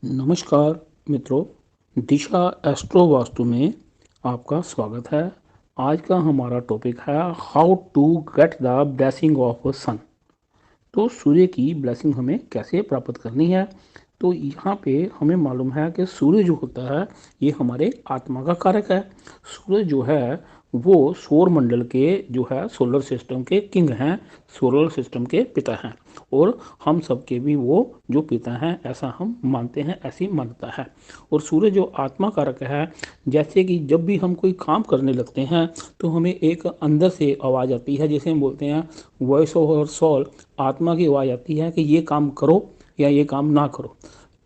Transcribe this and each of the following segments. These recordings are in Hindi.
नमस्कार मित्रों, दिशा एस्ट्रो वास्तु में आपका स्वागत है। आज का हमारा टॉपिक है how to get the blessing of sun. तो सूर्य की ब्लेसिंग हमें कैसे प्राप्त करनी है। तो यहाँ पे हमें मालूम है कि सूर्य जो होता है ये हमारे आत्मा का कारक है। सूर्य जो है वो सौर मंडल के जो है सोलर सिस्टम के किंग हैं, सोलर सिस्टम के पिता हैं और हम सबके भी वो जो पिता हैं ऐसा हम मानते हैं, ऐसी मान्यता है। और सूर्य जो आत्मा कारक है, जैसे कि जब भी हम कोई काम करने लगते हैं तो हमें एक अंदर से आवाज़ आती है, जैसे हम बोलते हैं वॉइस ऑफ सोल, आत्मा की आवाज़ आती है कि ये काम करो या ये काम ना करो।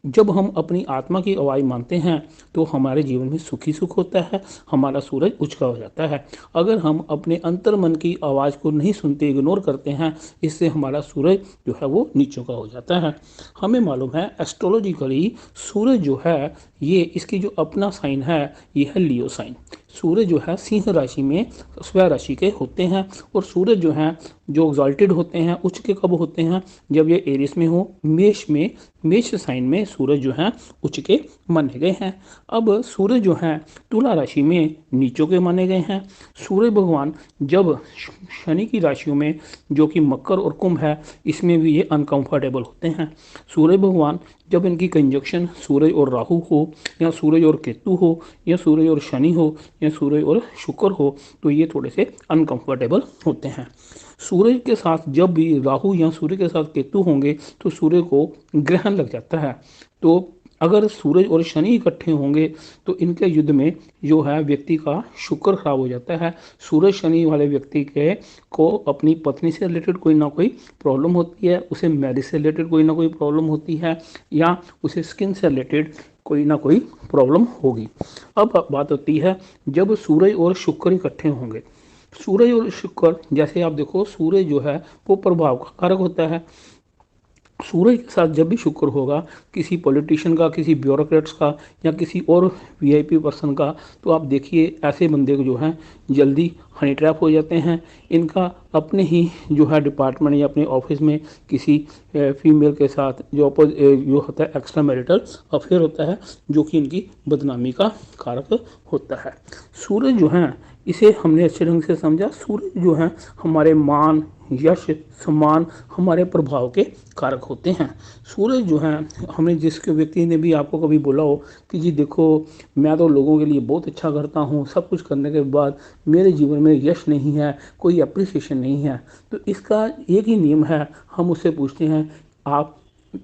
जब हम अपनी आत्मा की आवाज़ मानते हैं तो हमारे जीवन में सुखी सुख होता है, हमारा सूरज उचका हो जाता है। अगर हम अपने अंतर मन की आवाज़ को नहीं सुनते, इग्नोर करते हैं, इससे हमारा सूरज जो है वो नीचों का हो जाता है। हमें मालूम है एस्ट्रोलॉजिकली सूरज जो है ये इसकी जो अपना साइन है ये है लियो साइन। सूर्य जो है सिंह राशि में स्व राशि के होते हैं और सूरज जो है जो एग्जॉल्टेड होते हैं, उच्च के कब होते हैं, जब ये एरिस में हो, मेष में, मेष साइन में सूरज जो है उच्च के माने गए हैं। अब सूरज जो है तुला राशि में नीचों के माने गए हैं। सूर्य भगवान जब शनि की राशियों में जो कि मकर और कुंभ है इसमें भी ये अनकंफर्टेबल होते हैं। सूर्य भगवान जब इनकी कंजक्शन सूरज और राहु हो या सूरज और केतु हो या सूरज और शनि हो या सूरज और शुक्र हो तो ये थोड़े से अनकंफर्टेबल होते हैं। सूरज के साथ जब भी राहु या सूर्य के साथ केतु होंगे तो सूर्य को ग्रहण लग जाता है। तो अगर सूरज और शनि इकट्ठे होंगे तो इनके युद्ध में जो है व्यक्ति का शुक्र खराब हो जाता है। सूरज शनि वाले व्यक्ति के को अपनी पत्नी से रिलेटेड कोई ना कोई प्रॉब्लम होती है, उसे मैरिज से रिलेटेड कोई ना कोई प्रॉब्लम होती है या उसे स्किन से रिलेटेड कोई ना कोई प्रॉब्लम होगी। अब बात होती है जब सूरज और शुक्र इकट्ठे होंगे। सूरज और शुक्र, जैसे आप देखो सूरज जो है वो प्रभाव का कारक होता है। सूरज के साथ जब भी शुक्र होगा किसी पॉलिटिशियन का, किसी ब्यूरोक्रेट्स का या किसी और वीआईपी पर्सन का, तो आप देखिए ऐसे बंदे जो हैं जल्दी हनी ट्रैप हो जाते हैं। इनका अपने ही जो है डिपार्टमेंट या अपने ऑफिस में किसी फीमेल के साथ जो होता है एक्स्ट्रा मैरिटल अफेयर होता है जो कि इनकी बदनामी का कारक होता है। सूरज जो है इसे हमने अच्छे ढंग से समझा। सूर्य जो है हमारे मान, यश, सम्मान, हमारे प्रभाव के कारक होते हैं। सूरज जो है हमने जिसके व्यक्ति ने भी आपको कभी बोला हो कि जी देखो मैं तो लोगों के लिए बहुत अच्छा करता हूँ, सब कुछ करने के बाद मेरे जीवन में यश नहीं है, कोई अप्रिसिएशन नहीं है, तो इसका एक ही नियम है। हम उससे पूछते हैं आप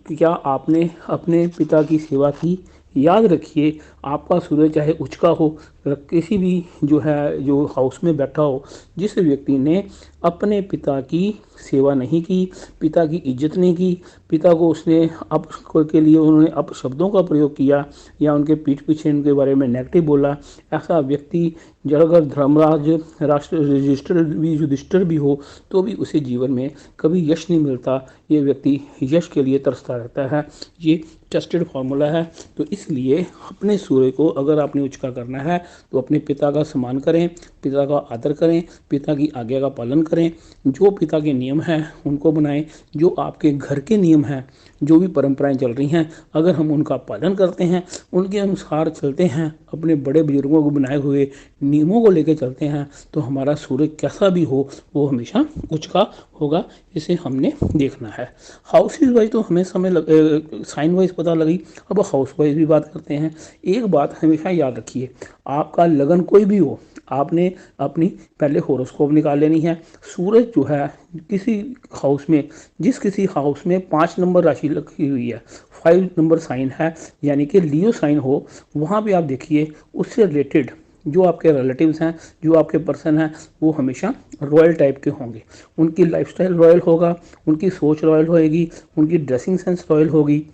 क्या आपने अपने पिता की सेवा की। याद रखिए आपका सूर्य चाहे उचका हो, किसी भी जो है जो हाउस में बैठा हो, जिस व्यक्ति ने अपने पिता की सेवा नहीं की, पिता की इज्जत नहीं की, पिता को उसने अप के लिए उन्होंने अपशब्दों का प्रयोग किया या उनके पीठ पीछे उनके बारे में नेगेटिव बोला, ऐसा व्यक्ति जब अगर धर्मराज राष्ट्र युधिष्ठिर भी हो तो भी उसे जीवन में कभी यश नहीं मिलता। ये व्यक्ति यश के लिए तरसता रहता है। ये टेस्टेड फार्मूला है। तो इसलिए अपने सूर्य को अगर आपने उचका करना है तो अपने पिता का सम्मान करें, पिता का आदर करें, पिता की आज्ञा का पालन करें, जो पिता के नियम हैं उनको बनाएं, जो आपके घर के नियम हैं, जो भी परंपराएं चल रही हैं अगर हम उनका पालन करते हैं, उनके अनुसार चलते हैं, अपने बड़े बुजुर्गों को बनाए हुए नियमों को लेकर चलते हैं तो हमारा सूर्य कैसा भी हो वो हमेशा उचका होगा। इसे हमने देखना है। हाउस वाइज तो हमें साइन वाइज पता लगी, अब हाउस वाइज भी बात करते हैं। एक बात हमेशा याद रखिए, आपका लगन कोई भी हो, आपने अपनी पहले होरोस्कोप निकाल लेनी है। सूरज जो है किसी हाउस में, जिस किसी हाउस में 5 नंबर राशि लगी हुई है, 5 नंबर साइन है यानी कि लियो साइन हो, वहाँ पे आप देखिए उससे रिलेटेड जो आपके रिलेटिव्स हैं, जो आपके पर्सन हैं, वो हमेशा रॉयल टाइप के होंगे। उनकी लाइफस्टाइल रॉयल होगा, उनकी सोच रॉयल होएगी, उनकी ड्रेसिंग सेंस रॉयल होगी।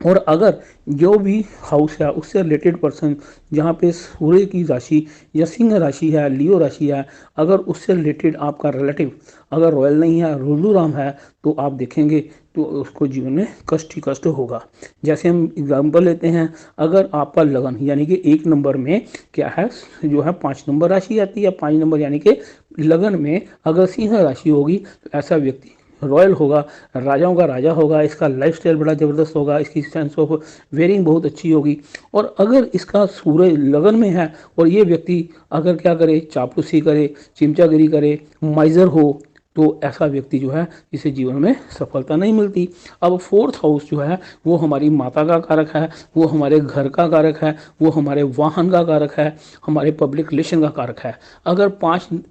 और अगर जो भी हाउस है उससे रिलेटेड पर्सन जहाँ पे सूर्य की राशि या सिंह राशि है, लियो राशि है, अगर उससे रिलेटेड आपका रिलेटिव अगर रॉयल नहीं है, रुल्लू राम है, तो आप देखेंगे तो उसको जीवन में कष्ट ही कष्ट होगा। जैसे हम एग्जाम्पल लेते हैं, अगर आपका लगन यानी कि 1 नंबर में क्या है जो है 5 नंबर राशि आती है, 5 नंबर यानी कि लगन में अगर सिंह राशि होगी तो ऐसा व्यक्ति रॉयल होगा, राजाओं का राजा होगा, इसका लाइफस्टाइल बड़ा ज़बरदस्त होगा, इसकी सेंस ऑफ वेयरिंग बहुत अच्छी होगी। और अगर इसका सूर्य लगन में है और ये व्यक्ति अगर क्या करे, चापलूसी करे, चिमचागिरी करे, माइजर हो, तो ऐसा व्यक्ति जो है इसे जीवन में सफलता नहीं मिलती। अब फोर्थ हाउस जो है वो हमारी माता का कारक है, वो हमारे घर का कारक है, वो हमारे वाहन का कारक है, हमारे पब्लिक रिलेशन का कारक है। अगर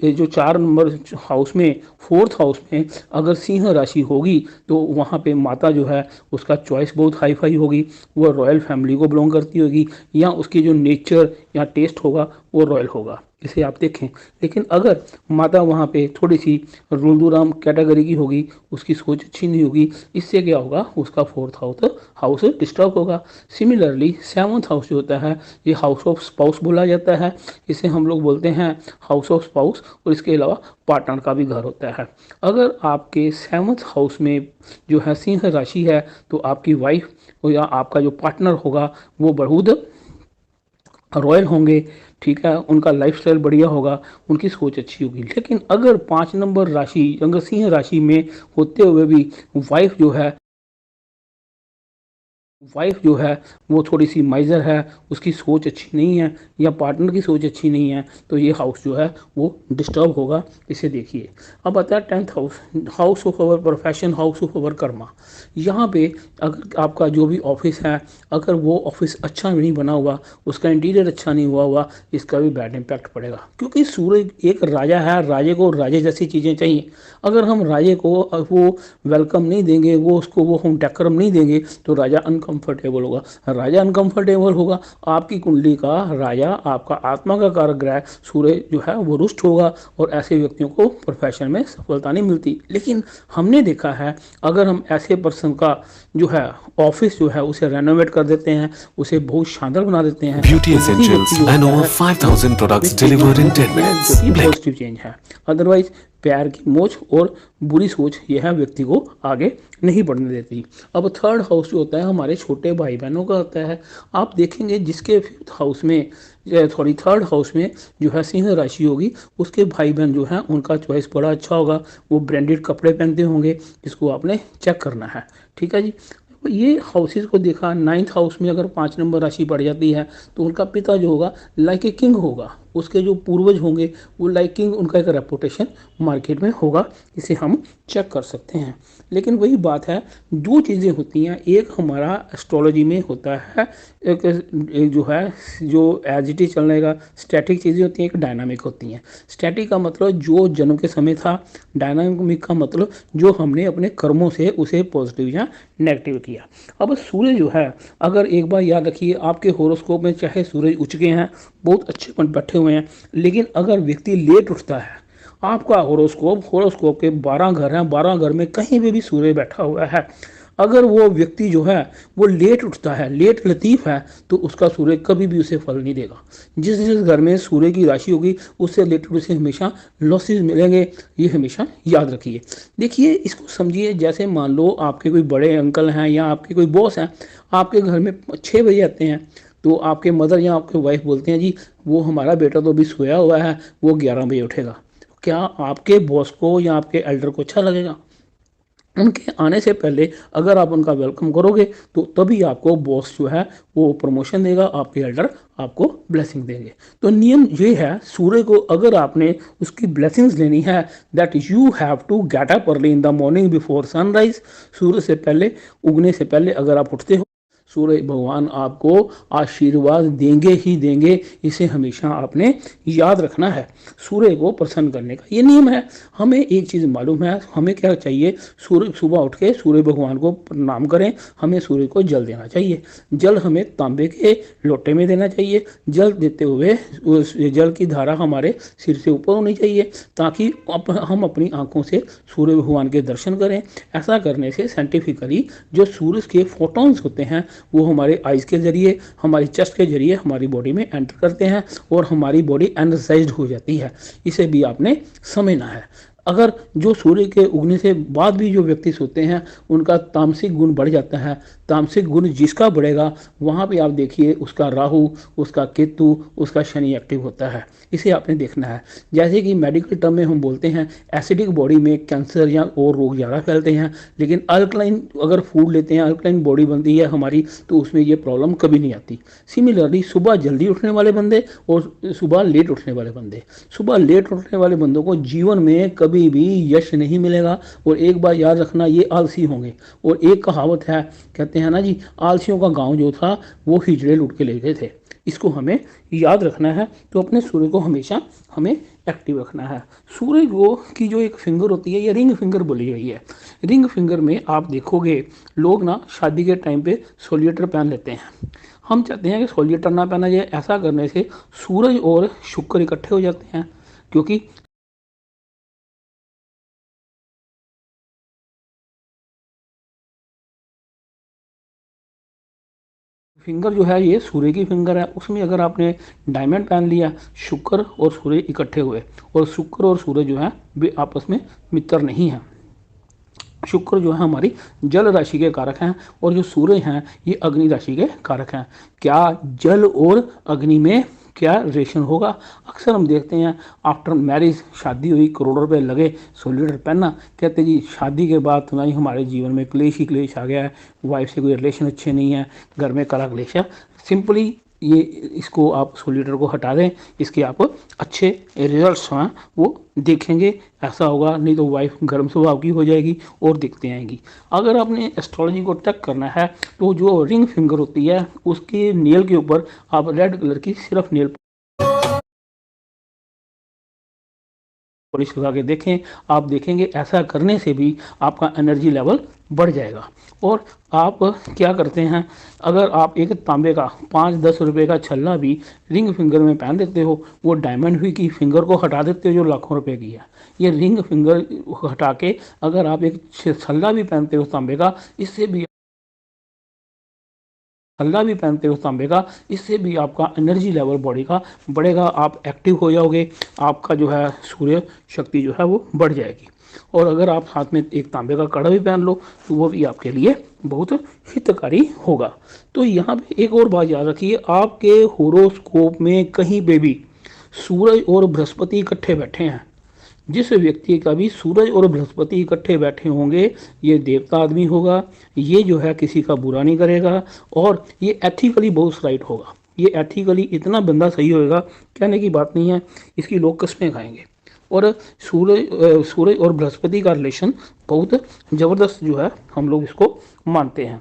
जो 4 नंबर हाउस में, फोर्थ हाउस में अगर सिंह राशि होगी तो वहाँ पे माता जो है उसका चॉइस बहुत हाई फाई होगी, वो रॉयल फैमिली को बिलोंग करती होगी, या उसकी जो नेचर या टेस्ट होगा वो रॉयल होगा, इसे आप देखें। लेकिन अगर माता वहाँ पे थोड़ी सी रुलदुराम कैटेगरी की होगी, उसकी सोच अच्छी नहीं होगी, इससे क्या होगा, उसका फोर्थ हाउस डिस्टर्ब होगा। सिमिलरली सेवन्थ हाउस जो होता है ये हाउस ऑफ स्पाउस बोला जाता है, इसे हम लोग बोलते हैं हाउस ऑफ स्पाउस, और इसके अलावा पार्टनर का भी घर होता है। अगर आपके सेवन्थ हाउस में जो है सिंह राशि है तो आपकी वाइफ या आपका जो पार्टनर होगा वो बहुत रॉयल होंगे, ठीक है, उनका लाइफस्टाइल बढ़िया होगा, उनकी सोच अच्छी होगी। लेकिन अगर 5 नंबर राशि अगर सिंह राशि में होते हुए भी वाइफ जो है वो थोड़ी सी माइजर है, उसकी सोच अच्छी नहीं है या पार्टनर की सोच अच्छी नहीं है, तो ये हाउस जो है वो डिस्टर्ब होगा, इसे देखिए। अब आता है 10th house, house of our profession, house of our Karma. यहाँ पे अगर आपका जो भी ऑफिस है, अगर वो ऑफिस अच्छा नहीं बना हुआ, उसका इंटीरियर अच्छा नहीं हुआ, इसका भी बैड इम्पैक्ट पड़ेगा। क्योंकि सूर्य एक राजा है, राजे को राजे जैसी चीज़ें चाहिए। अगर हम राजे को वो वेलकम नहीं देंगे, वो हम डेकोरम नहीं देंगे, तो राजा अनकंफर्टेबल होगा। राजा अनकंफर्टेबल होगा, आपकी कुंडली का राजा, आपका आत्मा का कारक ग्रह सूर्य जो है वो रुष्ट होगा, और ऐसे व्यक्तियों को प्रोफेशन में सफलता नहीं मिलती। लेकिन हमने देखा है अगर हम ऐसे पर्सन का जो है ऑफिस जो है उसे रेनोवेट कर देते हैं, उसे बहुत शानदार बना देते हैं, Beauty Essentials and over 5,000 products delivered in 10 minutes. जो कि पॉजिटिव चेंज है। अदरवाइज प्यार की मोच और बुरी सोच यह है व्यक्ति को आगे नहीं बढ़ने देती। अब थर्ड हाउस जो होता है हमारे छोटे भाई बहनों का होता है। आप देखेंगे जिसके फिफ्थ हाउस में थर्ड हाउस में जो है सिंह राशि होगी, उसके भाई बहन जो हैं उनका चॉइस बड़ा अच्छा होगा, वो ब्रांडेड कपड़े पहनते होंगे, इसको आपने चेक करना है, ठीक है जी। ये हाउसेस को देखा, 9th हाउस में अगर 5 नंबर राशि पड़ जाती है तो उनका पिता जो होगा लाइक ए किंग होगा, उसके जो पूर्वज होंगे वो लाइक किंग, उनका एक रेपुटेशन मार्केट में होगा, इसे हम चेक कर सकते हैं। लेकिन वही बात है, दो चीज़ें होती हैं, एक हमारा एस्ट्रोलॉजी में होता है एक जो एज इट इज चलने का स्टैटिक चीज़ें होती हैं, एक डायनामिक होती हैं। स्टैटिक का मतलब जो जन्म के समय था, डायनामिक का मतलब जो हमने अपने कर्मों से उसे पॉजिटिव या नेगेटिव किया। अब सूर्य जो है, अगर एक बार याद रखिए आपके होरोस्कोप में चाहे सूरज उच्च गए हैं, बहुत अच्छे पॉइंट बैठे हुए हैं, लेकिन अगर व्यक्ति लेट उठता है, आपका होरोस्कोप के 12 घर हैं, 12 घर में कहीं पे भी सूर्य बैठा हुआ है, अगर वो व्यक्ति जो है वो लेट उठता है, लेट लतीफ़ है, तो उसका सूर्य कभी भी उसे फल नहीं देगा। जिस जिस घर में सूर्य की राशि होगी उससे रिलेटेड उसे हमेशा लॉसेस मिलेंगे, ये हमेशा याद रखिए। देखिए इसको समझिए, जैसे मान लो आपके कोई बड़े अंकल हैं या आपके कोई बॉस हैं, आपके घर में 6 बजे आते हैं, तो आपके मदर या आपके वाइफ बोलते हैं जी वो हमारा बेटा तो अभी सोया हुआ है, वो 11 बजे उठेगा। क्या आपके बॉस को या आपके एल्डर को अच्छा लगेगा? उनके आने से पहले अगर आप उनका वेलकम करोगे तो तभी आपको बॉस जो है वो प्रमोशन देगा, आपके एल्डर आपको ब्लेसिंग देंगे। तो नियम ये है, सूर्य को अगर आपने उसकी ब्लेसिंग्स लेनी है, that you have to get up early in the morning before sunrise. सूर्य से पहले, उगने से पहले अगर आप उठते हो, सूर्य भगवान आपको आशीर्वाद देंगे ही देंगे, इसे हमेशा आपने याद रखना है। सूर्य को प्रसन्न करने का ये नियम है। हमें एक चीज़ मालूम है, हमें क्या चाहिए, सूर्य सुबह उठ के सूर्य भगवान को प्रणाम करें, हमें सूर्य को जल देना चाहिए। जल हमें तांबे के लोटे में देना चाहिए। जल देते हुए उस जल की धारा हमारे सिर से ऊपर होनी चाहिए, ताकि हम अपनी आंखों से सूर्य भगवान के दर्शन करें। ऐसा करने से साइंटिफिकली जो सूर्य के फोटॉन्स होते हैं वो हमारे आइज़ के जरिए, हमारी चेस्ट के जरिए हमारी बॉडी में एंटर करते हैं और हमारी बॉडी एनर्जाइज्ड हो जाती है। इसे भी आपने समझना है। अगर जो सूर्य के उगने से बाद भी जो व्यक्ति सोते हैं उनका तामसिक गुण बढ़ जाता है। तामसिक गुण जिसका बढ़ेगा वहाँ पे आप देखिए उसका राहु, उसका केतु, उसका शनि एक्टिव होता है। इसे आपने देखना है। जैसे कि मेडिकल टर्म में हम बोलते हैं एसिडिक बॉडी में कैंसर या और रोग ज़्यादा फैलते हैं, लेकिन अल्कलाइन अगर फूड लेते हैं, अल्कलाइन बॉडी बनती है हमारी, तो उसमें ये प्रॉब्लम कभी नहीं आती। सिमिलरली सुबह जल्दी उठने वाले बंदे और सुबह लेट उठने वाले बंदे, सुबह लेट उठने वाले बंदों को जीवन में कभी भी यश नहीं मिलेगा। और एक बार याद रखना, ये आलसी होंगे। और एक कहावत है, कहते हैं ना जी, आलसियों का गांव जो था वो हिजड़े लूट के ले गए थे। इसको हमें याद रखना है। तो अपने सूर्य को हमेशा हमें एक्टिव रखना है। सूर्य को की जो एक फिंगर होती है, ये रिंग फिंगर बोली गई है। रिंग फिंगर में आप देखोगे लोग ना शादी के टाइम पे सोलिएटर पहन लेते हैं। हम चाहते हैं कि सोलिएटर ना पहना जाए। ऐसा करने से सूरज और शुक्र इकट्ठे हो जाते हैं, क्योंकि फिंगर जो है ये सूर्य की फिंगर है। उसमें अगर आपने डायमंड पहन लिया, शुक्र और सूर्य इकट्ठे हुए, और शुक्र और सूर्य जो है वे आपस में मित्र नहीं है। शुक्र जो है हमारी जल राशि के कारक हैं, और जो सूर्य हैं ये अग्नि राशि के कारक हैं। क्या जल और अग्नि में क्या रिलेशन होगा? अक्सर हम देखते हैं आफ्टर मैरिज, शादी हुई, करोड़ों रुपए लगे, सोलिएटर पहनना, कहते जी शादी के बाद तो ना ही हमारे जीवन में क्लेश ही क्लेश आ गया है, वाइफ से कोई रिलेशन अच्छे नहीं है, घर में कला क्लेश है। सिंपली ये इसको आप सोलिएटर को हटा दें, इसके आप अच्छे रिजल्ट्स हैं वो देखेंगे। ऐसा होगा, नहीं तो वाइफ गर्म स्वभाव की हो जाएगी और दिखते आएंगी। अगर आपने एस्ट्रोलॉजी को चेक करना है तो जो रिंग फिंगर होती है उसके नेल के ऊपर आप रेड कलर की सिर्फ नेल पॉलिश लगा के देखें। आप देखेंगे ऐसा करने से भी आपका एनर्जी लेवल बढ़ जाएगा। और आप क्या करते हैं, अगर आप एक तांबे का 5-10 रुपए का छल्ला भी रिंग फिंगर में पहन देते हो, वो डायमंड हुई की फिंगर को हटा देते हो जो लाखों रुपए की है। ये रिंग फिंगर हटा के अगर आप एक छल्ला भी पहनते हो तांबे का, इससे भी छल्ला भी पहनते हो तांबे का, इससे भी आपका एनर्जी लेवल बॉडी का बढ़ेगा। आप एक्टिव हो जाओगे, आपका जो है सूर्य शक्ति जो है वो बढ़ जाएगी। और अगर आप साथ में एक तांबे का कड़ा भी पहन लो तो वो भी आपके लिए बहुत हितकारी होगा। तो यहाँ पे एक और बात याद रखिए, आपके होरोस्कोप में कहीं पे भी सूरज और बृहस्पति इकट्ठे बैठे हैं, जिस व्यक्ति का भी सूरज और बृहस्पति इकट्ठे बैठे होंगे, ये देवता आदमी होगा। ये जो है किसी का बुरा नहीं करेगा, और ये एथिकली बहुत राइट होगा। ये एथिकली इतना बंदा सही होएगा, कहने की बात नहीं है, इसकी लोग कस्में खाएंगे। और सूरज और बृहस्पति का रिलेशन बहुत ज़बरदस्त जो है, हम लोग इसको मानते हैं।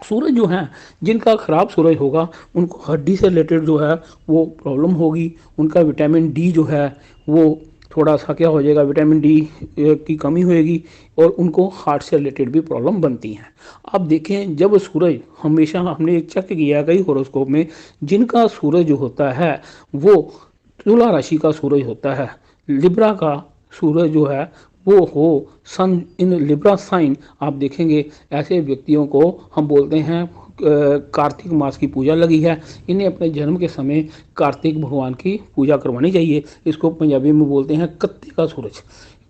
सूरज जो है, जिनका खराब सूरज होगा उनको हड्डी से रिलेटेड जो है वो प्रॉब्लम होगी। उनका विटामिन डी जो है वो थोड़ा सा क्या हो जाएगा, विटामिन डी की कमी होएगी, और उनको हार्ट से रिलेटेड भी प्रॉब्लम बनती हैं। आप देखें, जब सूरज, हमेशा हमने एक चेक किया कई होरोस्कोप में, जिनका सूरज जो होता है वो तुला राशि का सूरज होता है, लिब्रा का सूरज जो है वो हो सन इन लिब्रा साइन, आप देखेंगे ऐसे व्यक्तियों को हम बोलते हैं कार्तिक मास की पूजा लगी है, इन्हें अपने जन्म के समय कार्तिक भगवान की पूजा करवानी चाहिए। इसको पंजाबी में बोलते हैं कत्ते का सूरज।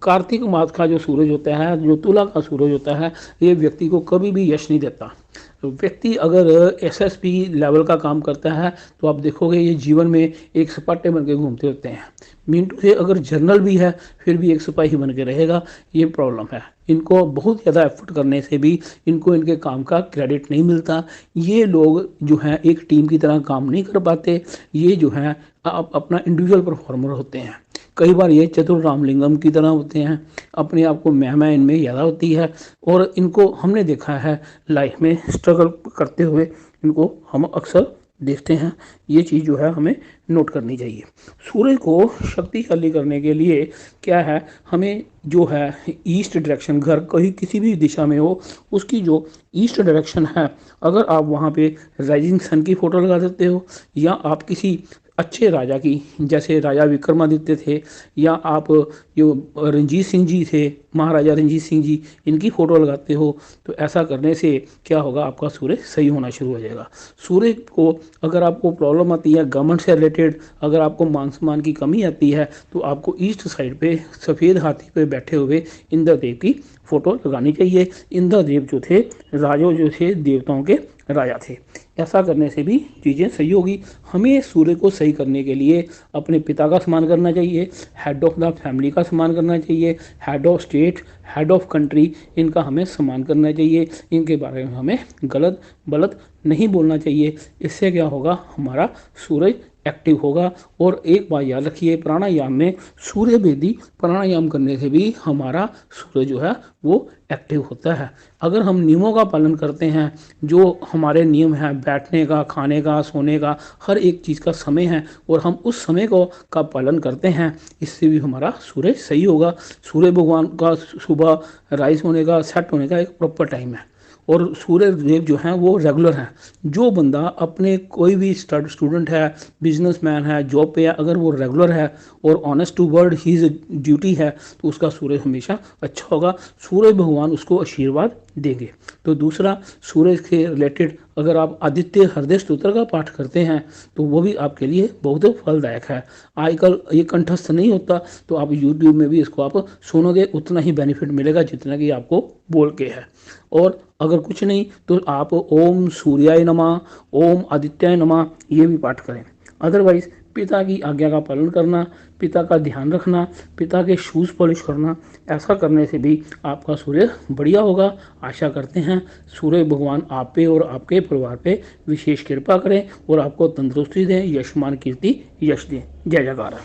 कार्तिक मास का जो सूरज होता है, जो तुला का सूरज होता है, ये व्यक्ति को कभी भी यश नहीं देता। व्यक्ति अगर एसएसपी लेवल का काम करता है तो आप देखोगे ये जीवन में एक सपाटे बन के घूमते रहते हैं। मिनटू से अगर जर्नल भी है फिर भी एक सिपाही बन के रहेगा। ये प्रॉब्लम है। इनको बहुत ज़्यादा एफर्ट करने से भी इनको इनके काम का क्रेडिट नहीं मिलता। ये लोग जो हैं एक टीम की तरह काम नहीं कर पाते। ये जो हैं अपना इंडिविजुअल परफॉर्मर होते हैं। कई बार ये चतुर रामलिंगम की तरह होते हैं, अपने आप को मैं इनमें ज़्यादा होती है, और इनको हमने देखा है लाइफ में स्ट्रगल करते हुए, इनको हम अक्सर देखते हैं। ये चीज़ जो है हमें नोट करनी चाहिए। सूरज को शक्तिशाली करने के लिए क्या है, हमें जो है ईस्ट डायरेक्शन, घर कहीं किसी भी दिशा में हो उसकी जो ईस्ट डायरेक्शन है, अगर आप वहाँ पे राइजिंग सन की फ़ोटो लगा देते हो, या आप किसी अच्छे राजा की, जैसे राजा विक्रमादित्य थे, या आप जो रंजीत सिंह जी थे, महाराजा रणजीत सिंह जी, इनकी फ़ोटो लगाते हो, तो ऐसा करने से क्या होगा, आपका सूर्य सही होना शुरू हो जाएगा। सूर्य को अगर आपको प्रॉब्लम आती है गवर्नमेंट से रिलेटेड, अगर आपको मान सम्मान की कमी आती है, तो आपको ईस्ट साइड पे सफ़ेद हाथी पे बैठे हुए इंद्र देव की फ़ोटो लगानी चाहिए। इंद्र देव जो थे राजो जो थे देवताओं के राजा थे। ऐसा करने से भी चीज़ें सही होगी। हमें सूर्य को सही करने के लिए अपने पिता का सम्मान करना चाहिए, हेड ऑफ द फैमिली का सम्मान करना चाहिए, head of state, head of country, इनका हमें सम्मान करना चाहिए। इनके बारे में हमें गलत बलत नहीं बोलना चाहिए। इससे क्या होगा, हमारा सूरज एक्टिव होगा। और एक बात याद रखिए, प्राणायाम में सूर्य भेदी प्राणायाम करने से भी हमारा सूर्य जो है वो एक्टिव होता है। अगर हम नियमों का पालन करते हैं, जो हमारे नियम हैं बैठने का, खाने का, सोने का, हर एक चीज़ का समय है, और हम उस समय को का पालन करते हैं, इससे भी हमारा सूर्य सही होगा। सूर्य भगवान का सुबह राइज होने का, सेट होने का एक प्रॉपर टाइम है, और सूर्य देव जो हैं वो रेगुलर हैं। जो बंदा अपने कोई भी स्टूडेंट है, बिजनेसमैन है, जॉब पे है, अगर वो रेगुलर है और honest towards his duty है, तो उसका सूर्य हमेशा अच्छा होगा। सूर्य भगवान उसको आशीर्वाद देंगे। तो दूसरा, सूर्य के रिलेटेड अगर आप आदित्य हृदय स्तोत्र का पाठ करते हैं, तो वो भी आपके लिए बहुत फलदायक है। आजकल ये कंठस्थ नहीं होता, तो आप यूट्यूब में भी इसको आप सुनोगे, उतना ही बेनिफिट मिलेगा जितना कि आपको बोल के है। और अगर कुछ नहीं तो आप ओम सूर्याय नमः, ओम आदित्याय नमः, ये भी पाठ करें। अदरवाइज पिता की आज्ञा का पालन करना, पिता का ध्यान रखना, पिता के शूज़ पॉलिश करना, ऐसा करने से भी आपका सूर्य बढ़िया होगा। आशा करते हैं सूर्य भगवान आप पे और आपके परिवार पे विशेष कृपा करें और आपको तंदुरुस्ती दें, यशमान कीर्ति यश दें। जय जयकार।